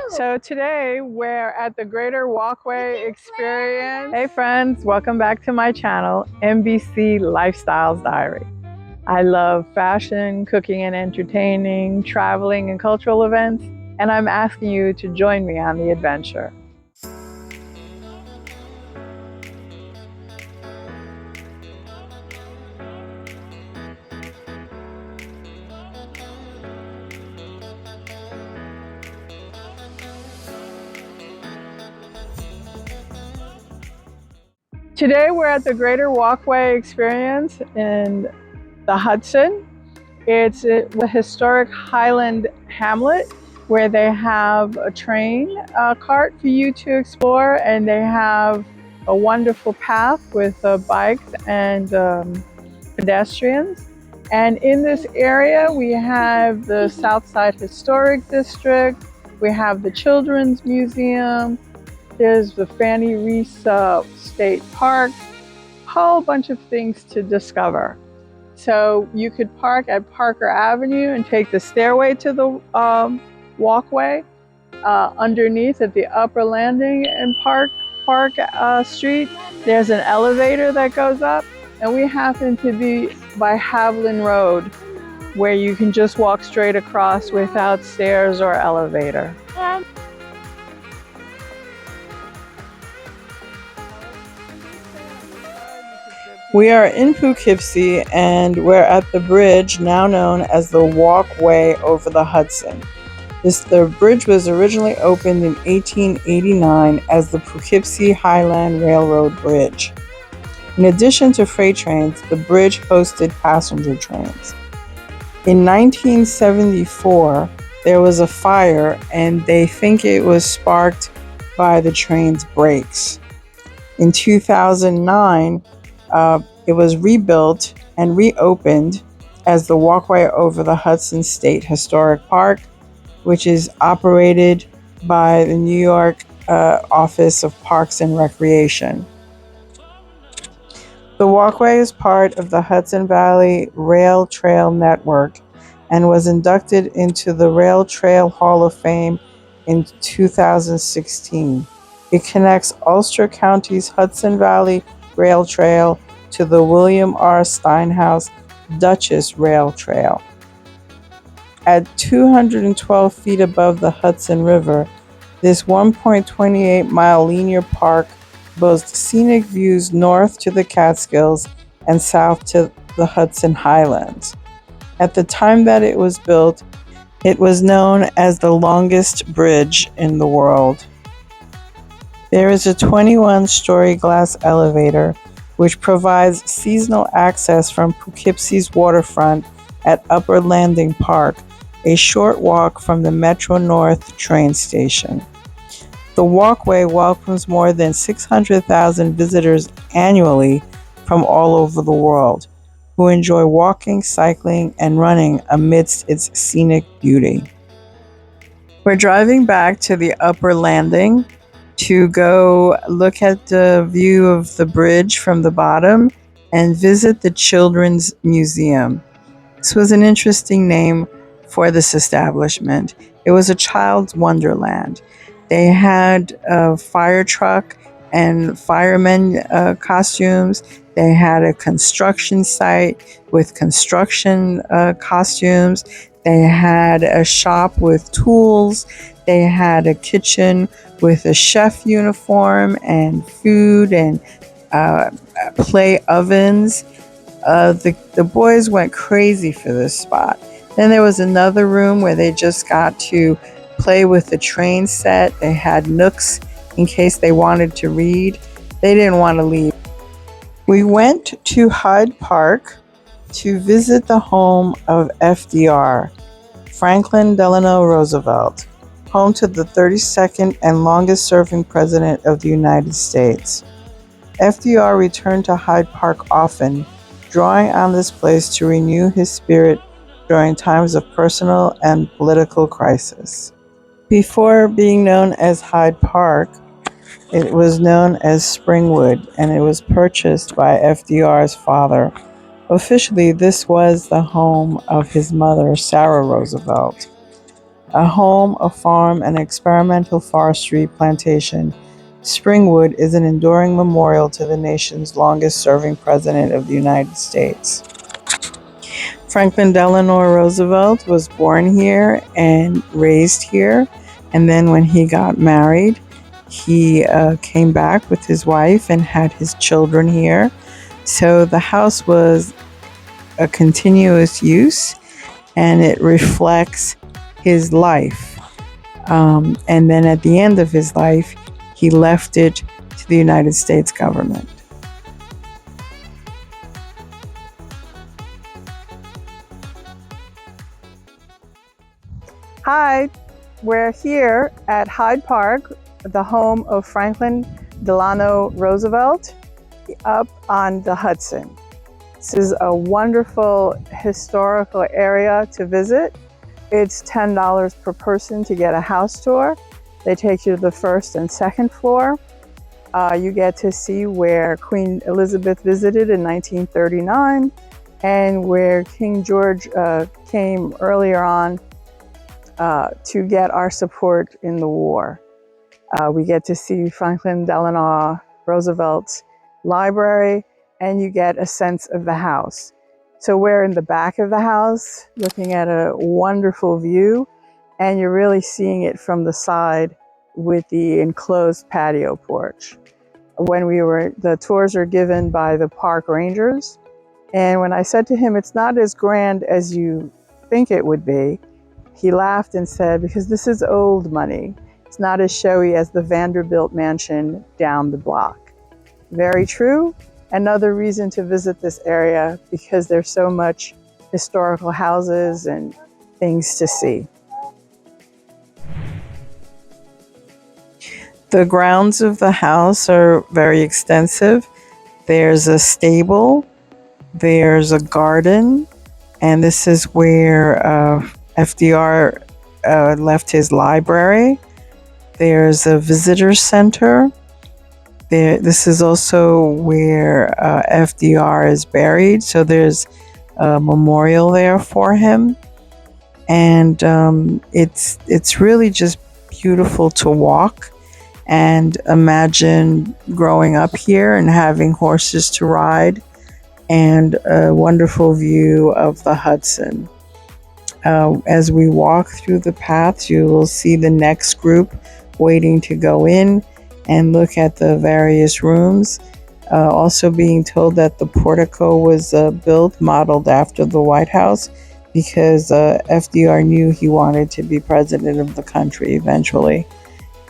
So today we're at the Greater Walkway Experience. Hey friends, welcome back to my channel, MBC Lifestyles Diary. I love fashion, cooking and entertaining, traveling and cultural events, and I'm asking you to join me on the adventure. Today we're at the Greater Walkway Experience in the Hudson. It's the historic Highland Hamlet where they have a train cart for you to explore, and they have a wonderful path with bikes and pedestrians. And in this area we have the Southside Historic District, we have the Children's Museum, there's the Fannie Reese State Park, a whole bunch of things to discover. So you could park at Parker Avenue and take the stairway to the walkway. Underneath at the upper landing in Park Street, there's an elevator that goes up, and we happen to be by Haviland Road, where you can just walk straight across without stairs or elevator. We are in Poughkeepsie, and we're at the bridge now known as the Walkway over the Hudson. The bridge was originally opened in 1889 as the Poughkeepsie Highland Railroad Bridge. In addition to freight trains, the bridge hosted passenger trains. In 1974, there was a fire, and they think it was sparked by the train's brakes. In 2009, it was rebuilt and reopened as the Walkway over the Hudson State Historic Park, which is operated by the New York Office of Parks and Recreation. The Walkway is part of the Hudson Valley Rail Trail Network and was inducted into the Rail Trail Hall of Fame in 2016. It connects Ulster County's Hudson Valley Rail Trail to the William R. Steinhaus Dutchess Rail Trail. At 212 feet above the Hudson River, this 1.28-mile linear park boasts scenic views north to the Catskills and south to the Hudson Highlands. At the time that it was built, it was known as the longest bridge in the world. There is a 21-story glass elevator which provides seasonal access from Poughkeepsie's waterfront at Upper Landing Park, a short walk from the Metro North train station. The Walkway welcomes more than 600,000 visitors annually from all over the world, who enjoy walking, cycling, and running amidst its scenic beauty. We're driving back to the Upper Landing to go look at the view of the bridge from the bottom and visit the Children's Museum. This was an interesting name for this establishment. It was a child's wonderland. They had a fire truck and firemen costumes. They had a construction site with construction costumes. They had a shop with tools. They had a kitchen with a chef uniform and food and play ovens. The boys went crazy for this spot. Then there was another room where they just got to play with the train set. They had nooks in case they wanted to read. They didn't want to leave. We went to Hyde Park to visit the home of FDR, Franklin Delano Roosevelt, home to the 32nd and longest-serving president of the United States. FDR returned to Hyde Park often, drawing on this place to renew his spirit during times of personal and political crisis. Before being known as Hyde Park, it was known as Springwood, and it was purchased by FDR's father. Officially, this was the home of his mother, Sarah Roosevelt. A home, a farm, and experimental forestry plantation, Springwood is an enduring memorial to the nation's longest-serving president of the United States. Franklin Delano Roosevelt was born here and raised here, and then when he got married, he came back with his wife and had his children here. So the house was a continuous use, and it reflects his life. And then at the end of his life, he left it to the United States government. Hi, we're here at Hyde Park, the home of Franklin Delano Roosevelt, up on the Hudson. This is a wonderful historical area to visit. It's $10 per person to get a house tour. They take you to the first and second floor. You get to see where Queen Elizabeth visited in 1939 and where King George came earlier on to get our support in the war. We get to see Franklin Delano Roosevelt's library, and you get a sense of the house. So we're in the back of the house looking at a wonderful view, and you're really seeing it from the side with the enclosed patio porch. The tours are given by the park rangers, and when I said to him, it's not as grand as you think it would be, he laughed and said, because this is old money. It's not as showy as the Vanderbilt mansion down the block. Very true. Another reason to visit this area because there's so much historical houses and things to see. The grounds of the house are very extensive. There's a stable, there's a garden, and this is where FDR left his library. There's a visitor center. This is also where FDR is buried, so there's a memorial there for him. And it's really just beautiful to walk and imagine growing up here and having horses to ride and a wonderful view of the Hudson. As we walk through the paths, you will see the next group waiting to go in and look at the various rooms. Also being told that the portico was built, modeled after the White House, because FDR knew he wanted to be president of the country eventually.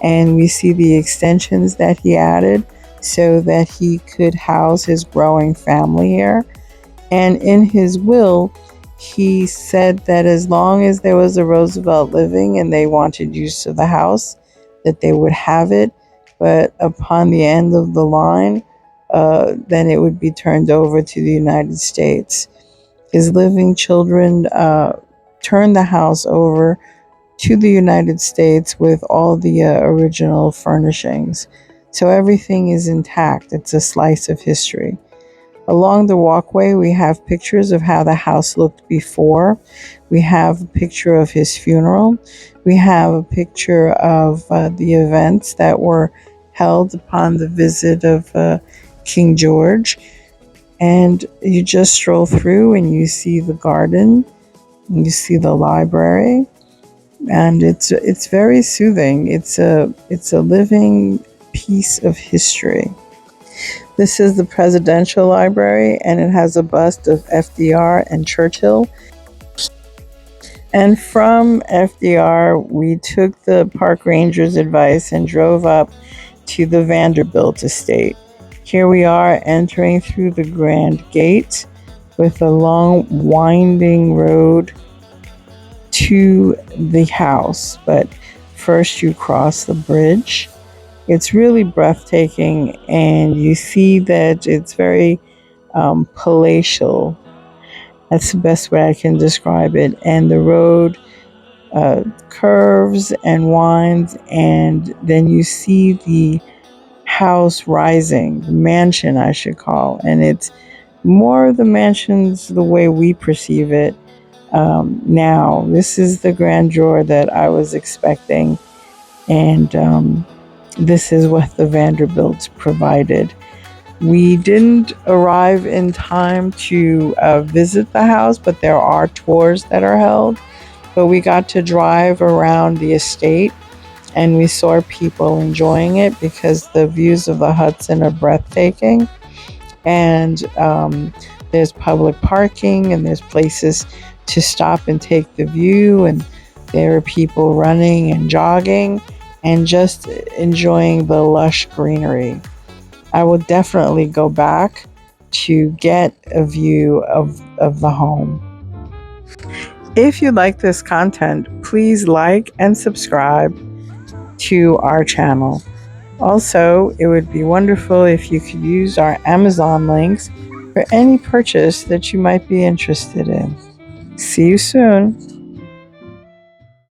And we see the extensions that he added so that he could house his growing family here. And in his will, he said that as long as there was a Roosevelt living and they wanted use of the house, that they would have it. But upon the end of the line, then it would be turned over to the United States. His living children turned the house over to the United States with all the original furnishings. So everything is intact. It's a slice of history. Along the walkway, we have pictures of how the house looked before. We have a picture of his funeral. We have a picture of the events that were held upon the visit of King George. And you just stroll through and you see the garden, and you see the library, and it's very soothing. It's a living piece of history. This is the Presidential Library, and it has a bust of FDR and Churchill. And from FDR, we took the park ranger's advice and drove up to the Vanderbilt Estate. Here we are entering through the Grand Gate with a long, winding road to the house. But first you cross the bridge. It's really breathtaking, and you see that it's very palatial. That's the best way I can describe it. And the road curves and winds, and then you see the house rising, the mansion I should call. And it's more of the mansions the way we perceive it. Now, this is the grandeur that I was expecting, and this is what the Vanderbilts provided. We didn't arrive in time to visit the house, but there are tours that are held. But we got to drive around the estate and we saw people enjoying it because the views of the Hudson are breathtaking. And there's public parking and there's places to stop and take the view. And there are people running and jogging and just enjoying the lush greenery. I will definitely go back to get a view of the home. If you like this content, please like and subscribe to our channel. Also, it would be wonderful if you could use our Amazon links for any purchase that you might be interested in. See you soon.